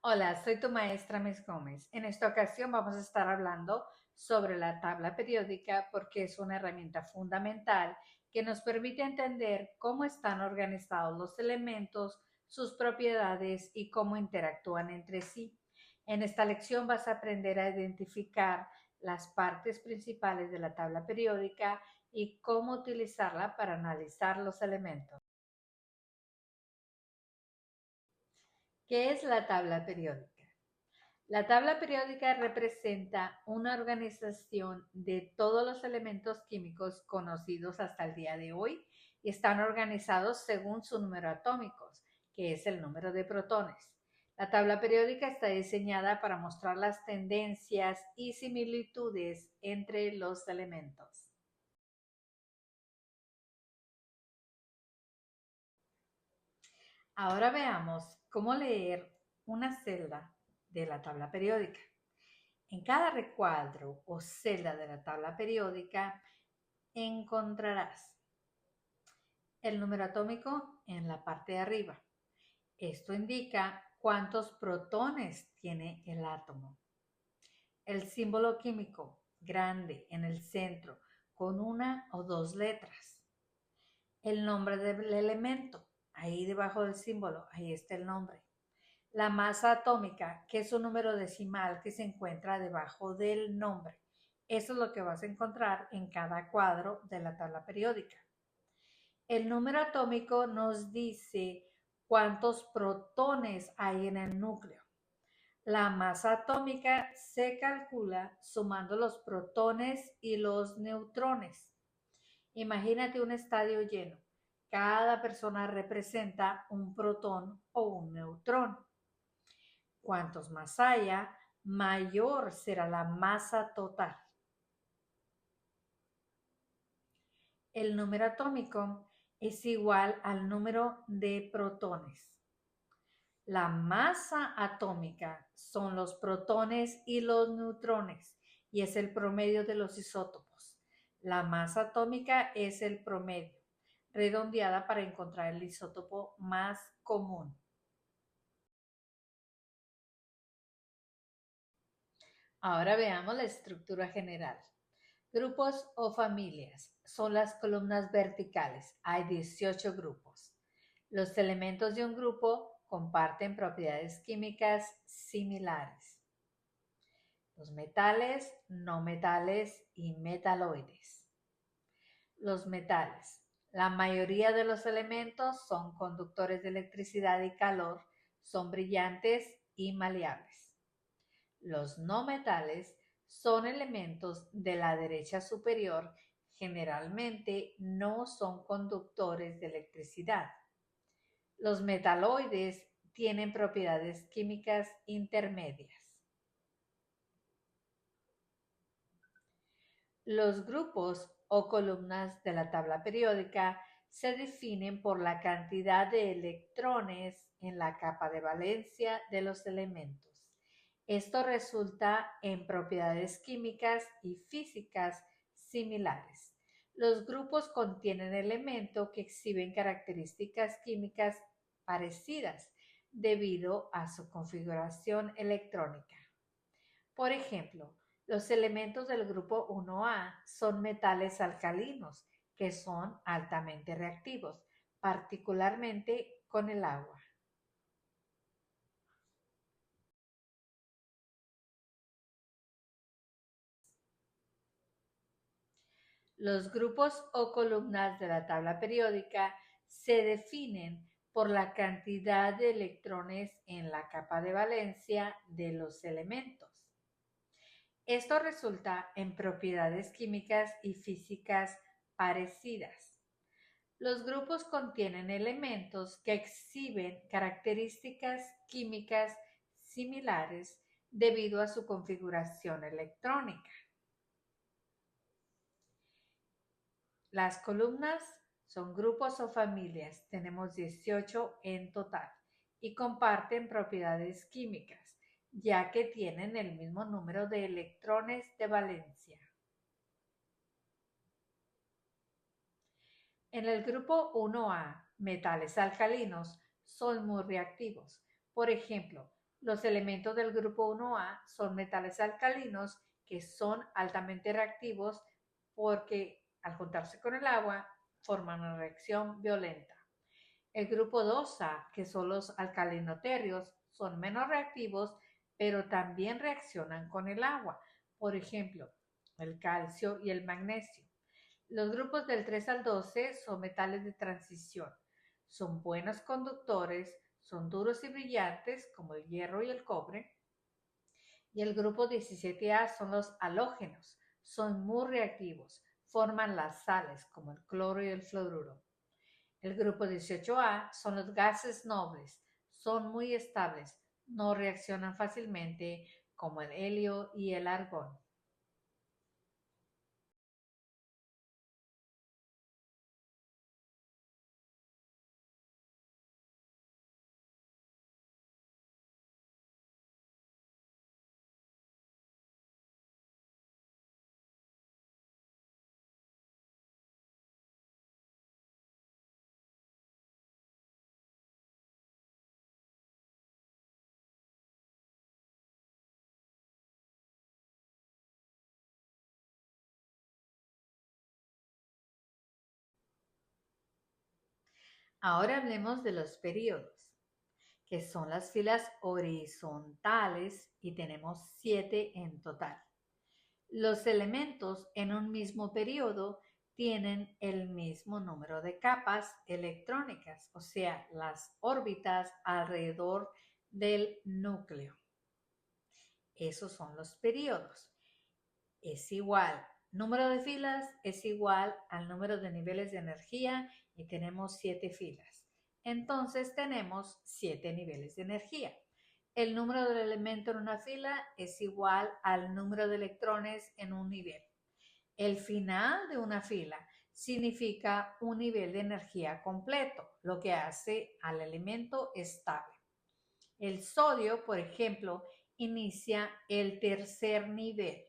Hola, soy tu maestra Miss Gómez. En esta ocasión vamos a estar hablando sobre la tabla periódica porque es una herramienta fundamental que nos permite entender cómo están organizados los elementos, sus propiedades y cómo interactúan entre sí. En esta lección vas a aprender a identificar las partes principales de la tabla periódica y cómo utilizarla para analizar los elementos. ¿Qué es la tabla periódica? La tabla periódica representa una organización de todos los elementos químicos conocidos hasta el día de hoy y están organizados según su número atómico, que es el número de protones. La tabla periódica está diseñada para mostrar las tendencias y similitudes entre los elementos. Ahora veamos cómo leer una celda de la tabla periódica. En cada recuadro o celda de la tabla periódica encontrarás el número atómico en la parte de arriba. Esto indica cuántos protones tiene el átomo. El símbolo químico grande en el centro con una o dos letras. El nombre del elemento, ahí debajo del símbolo, ahí está el nombre. La masa atómica, que es un número decimal que se encuentra debajo del nombre. Eso es lo que vas a encontrar en cada cuadro de la tabla periódica. El número atómico nos dice cuántos protones hay en el núcleo. La masa atómica se calcula sumando los protones y los neutrones. Imagínate un estadio lleno. Cada persona representa un protón o un neutrón. Cuantos más haya, mayor será la masa total. El número atómico es igual al número de protones. La masa atómica son los protones y los neutrones y es el promedio de los isótopos. La masa atómica es el promedio, redondeada para encontrar el isótopo más común. Ahora veamos la estructura general. Grupos o familias son las columnas verticales. Hay 18 grupos. Los elementos de un grupo comparten propiedades químicas similares. Los metales, no metales y metaloides. Los metales. La mayoría de los elementos son conductores de electricidad y calor, son brillantes y maleables. Los no metales son elementos de la derecha superior, generalmente no son conductores de electricidad. Los metaloides tienen propiedades químicas intermedias. Los grupos o columnas de la tabla periódica se definen por la cantidad de electrones en la capa de valencia de los elementos. Esto resulta en propiedades químicas y físicas similares. Los grupos contienen elementos que exhiben características químicas parecidas debido a su configuración electrónica. Por ejemplo, los elementos del grupo 1A son metales alcalinos que son altamente reactivos, particularmente con el agua. Los grupos o columnas de la tabla periódica se definen por la cantidad de electrones en la capa de valencia de los elementos. Esto resulta en propiedades químicas y físicas parecidas. Los grupos contienen elementos que exhiben características químicas similares debido a su configuración electrónica. Las columnas son grupos o familias, tenemos 18 en total y comparten propiedades químicas, ya que tienen el mismo número de electrones de valencia. En el grupo 1A, metales alcalinos son muy reactivos. Por ejemplo, Los elementos del grupo 1A son metales alcalinos que son altamente reactivos porque al juntarse con el agua forman una reacción violenta. El grupo 2A, que son los alcalinoterios, son menos reactivos, pero también reaccionan con el agua. Por ejemplo, el calcio y el magnesio. Los grupos del 3 al 12 son metales de transición. Son buenos conductores, son duros y brillantes como el hierro y el cobre. Y el grupo 17A son los halógenos. Son muy reactivos. Forman las sales como el cloro y el fluoruro. El grupo 18A son los gases nobles. Son muy estables. No reaccionan fácilmente como el helio y el argón. Ahora hablemos de los periodos, que son las filas horizontales y tenemos 7 en total. Los elementos en un mismo periodo tienen el mismo número de capas electrónicas, o sea, las órbitas alrededor del núcleo. Esos son los periodos. Es igual, número de filas es igual al número de niveles de energía y tenemos 7 filas. Entonces tenemos 7 niveles de energía. El número del elemento en una fila es igual al número de electrones en un nivel. El final de una fila significa un nivel de energía completo, lo que hace al elemento estable. El sodio, por ejemplo, inicia el tercer nivel.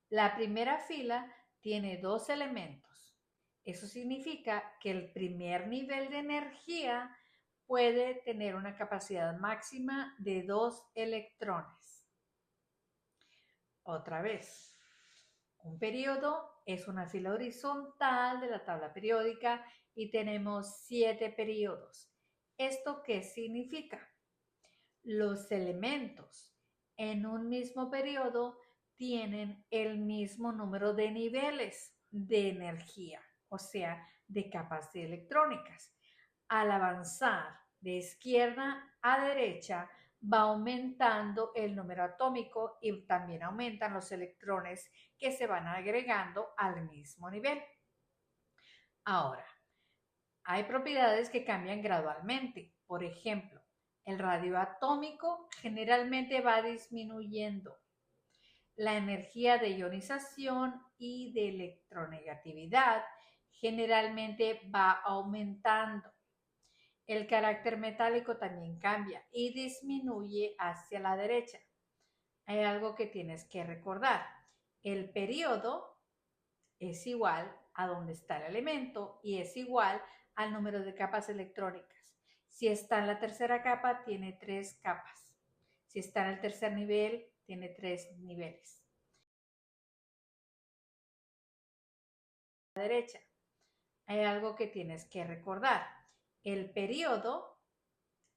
La primera fila tiene 2 elementos. Eso significa que el primer nivel de energía puede tener una capacidad máxima de 2 electrones. Otra vez, un periodo es una fila horizontal de la tabla periódica y tenemos 7 periodos. ¿Esto qué significa? Los elementos en un mismo periodo tienen el mismo número de niveles de energía, o sea, de capas de electrónicas. Al avanzar de izquierda a derecha, va aumentando el número atómico y también aumentan los electrones que se van agregando al mismo nivel. Ahora, hay propiedades que cambian gradualmente. Por ejemplo, el radio atómico generalmente va disminuyendo. La energía de ionización y de electronegatividad generalmente va aumentando. El carácter metálico también cambia y disminuye hacia la derecha. Hay algo que tienes que recordar. El periodo es igual a donde está el elemento y es igual al número de capas electrónicas. Si está en la tercera capa, tiene 3 capas. Si está en el tercer nivel, tiene 3 niveles. A la derecha, hay algo que tienes que recordar. El periodo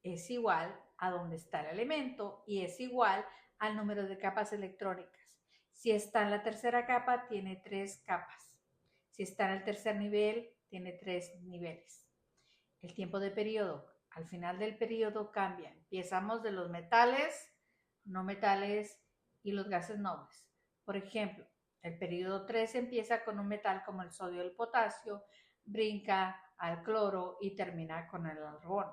es igual a donde está el elemento y es igual al número de capas electrónicas. Si está en la tercera capa, tiene 3 capas. Si está en el tercer nivel, tiene 3 niveles. El tiempo de periodo, al final del periodo cambia. Empezamos de los metales, no metales y los gases nobles. Por ejemplo, el periodo 3 empieza con un metal como el sodio y el potasio, brinca al cloro y termina con el argón.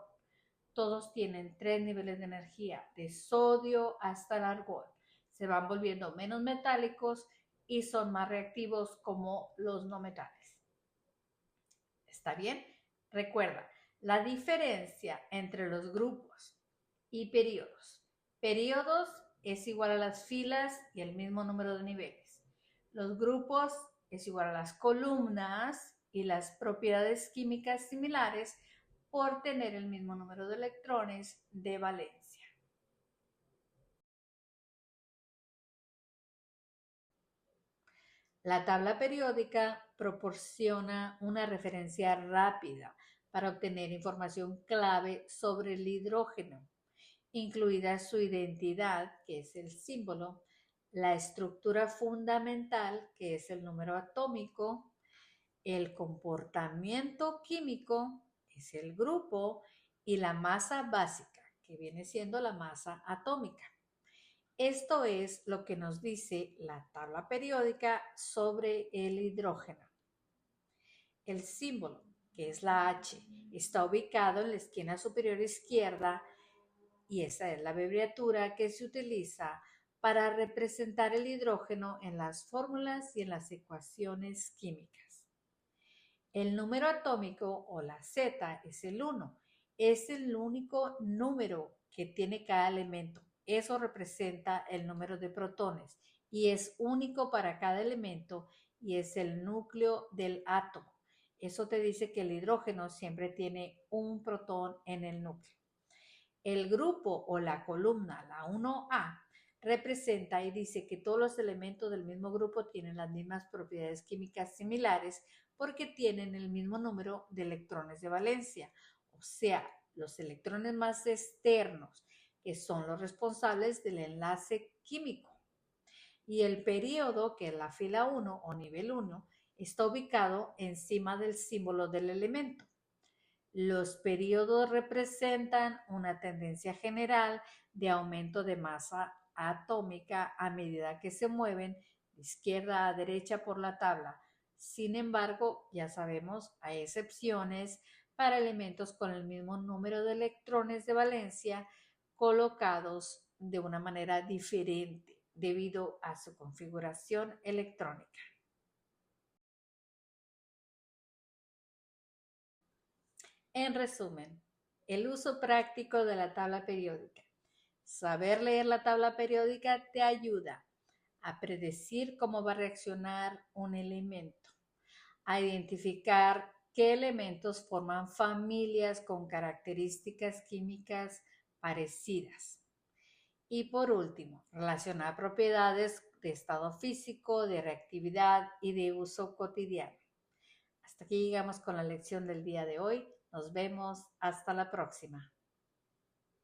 Todos tienen 3 niveles de energía, de sodio hasta el argón. Se van volviendo menos metálicos y son más reactivos como los no metales. ¿Está bien? Recuerda, la diferencia entre los grupos y periodos. Periodos es igual a las filas y el mismo número de niveles. Los grupos es igual a las columnas y las propiedades químicas similares por tener el mismo número de electrones de valencia. La tabla periódica proporciona una referencia rápida para obtener información clave sobre el hidrógeno, incluida su identidad, que es el símbolo, la estructura fundamental, que es el número atómico, el comportamiento químico, es el grupo, y la masa básica, que viene siendo la masa atómica. Esto es lo que nos dice la tabla periódica sobre el hidrógeno. El símbolo, que es la H, está ubicado en la esquina superior izquierda y esa es la abreviatura que se utiliza para representar el hidrógeno en las fórmulas y en las ecuaciones químicas. El número atómico o la Z es el 1. Es el único número que tiene cada elemento. Eso representa el número de protones y es único para cada elemento y es el núcleo del átomo. Eso te dice que el hidrógeno siempre tiene un protón en el núcleo. El grupo o la columna, la 1A, representa y dice que todos los elementos del mismo grupo tienen las mismas propiedades químicas similares porque tienen el mismo número de electrones de valencia, o sea, los electrones más externos, que son los responsables del enlace químico. Y el período, que es la fila 1 o nivel 1, está ubicado encima del símbolo del elemento. Los períodos representan una tendencia general de aumento de masa atómica a medida que se mueven de izquierda a derecha por la tabla. Sin embargo, ya sabemos, hay excepciones para elementos con el mismo número de electrones de valencia colocados de una manera diferente debido a su configuración electrónica. En resumen, el uso práctico de la tabla periódica. Saber leer la tabla periódica te ayuda a predecir cómo va a reaccionar un elemento, a identificar qué elementos forman familias con características químicas parecidas. Y por último, relacionar propiedades de estado físico, de reactividad y de uso cotidiano. Hasta aquí llegamos con la lección del día de hoy. Nos vemos hasta la próxima.